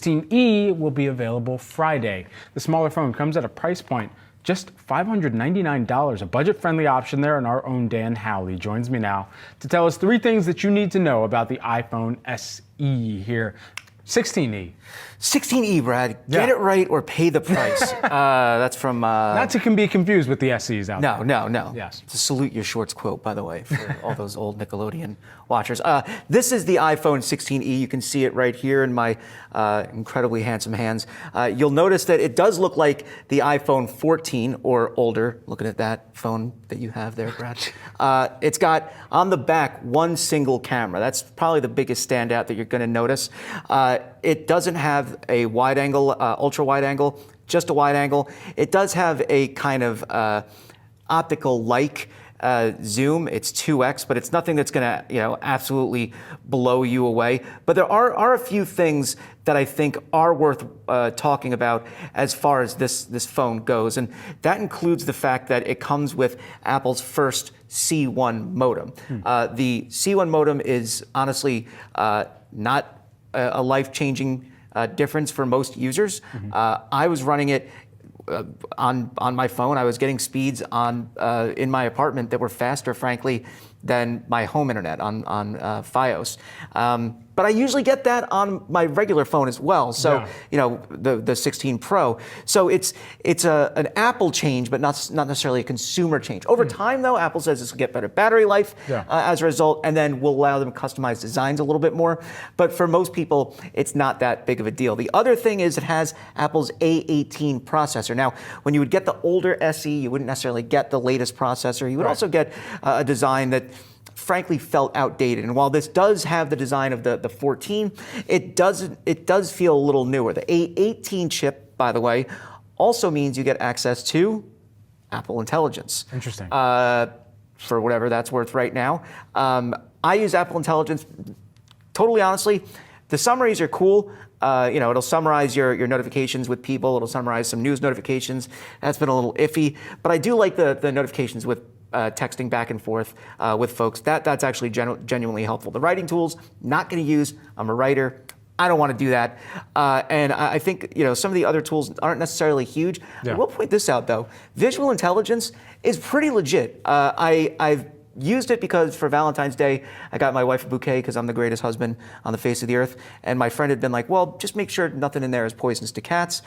16E will be available Friday. The smaller phone comes at a price point just $599, a budget-friendly option there, and our own Dan Howley joins me now to tell us 3 things that you need to know about the iPhone SE here. 16E. 16E, Brad. Get it right or pay the price. That's from... Not to be confused with the SEs out there. No. Yes. To salute your shorts quote, by the way, for all those old Nickelodeon watchers. This is the iPhone 16E. You can see it right here in my incredibly handsome hands. You'll notice that it does look like the iPhone 14 or older. Looking at that phone that you have there, Brad. It's got on the back one single camera. That's probably the biggest standout that you're going to notice. It doesn't have a wide angle, ultra wide angle, just a wide angle. It does have a kind of optical-like zoom. It's 2x, but it's nothing that's going to, absolutely blow you away. But there are a few things that I think are worth talking about as far as this phone goes, and that includes the fact that it comes with Apple's first C1 modem. The C1 modem is honestly not a life-changing difference for most users. I was running it on my phone. I was getting speeds in my apartment that were faster, frankly, than my home internet on Fios. But I usually get that on my regular phone as well. So the 16 Pro. So it's an Apple change, but not necessarily a consumer change. Over time, though, Apple says this will get better battery life as a result, and then will allow them to customize designs a little bit more. But for most people, it's not that big of a deal. The other thing is it has Apple's A18 processor. Now, when you would get the older SE, you wouldn't necessarily get the latest processor. You would also get a design that frankly felt outdated. And while this does have the design of the 14, it does feel a little newer. The A18 chip, by the way, also means you get access to Apple Intelligence. Interesting. For whatever that's worth right now. I use Apple Intelligence, totally honestly. The summaries are cool. It'll summarize your notifications with people. It'll summarize some news notifications. That's been a little iffy. But I do like the notifications with texting back and forth with folks. That's actually genuinely helpful. The writing tools, not going to use. I'm a writer. I don't want to do that. And I think some of the other tools aren't necessarily huge. I will point this out, though. Visual intelligence is pretty legit. I've used it because for Valentine's Day, I got my wife a bouquet because I'm the greatest husband on the face of the earth. And my friend had been like, well, just make sure nothing in there is poisonous to cats.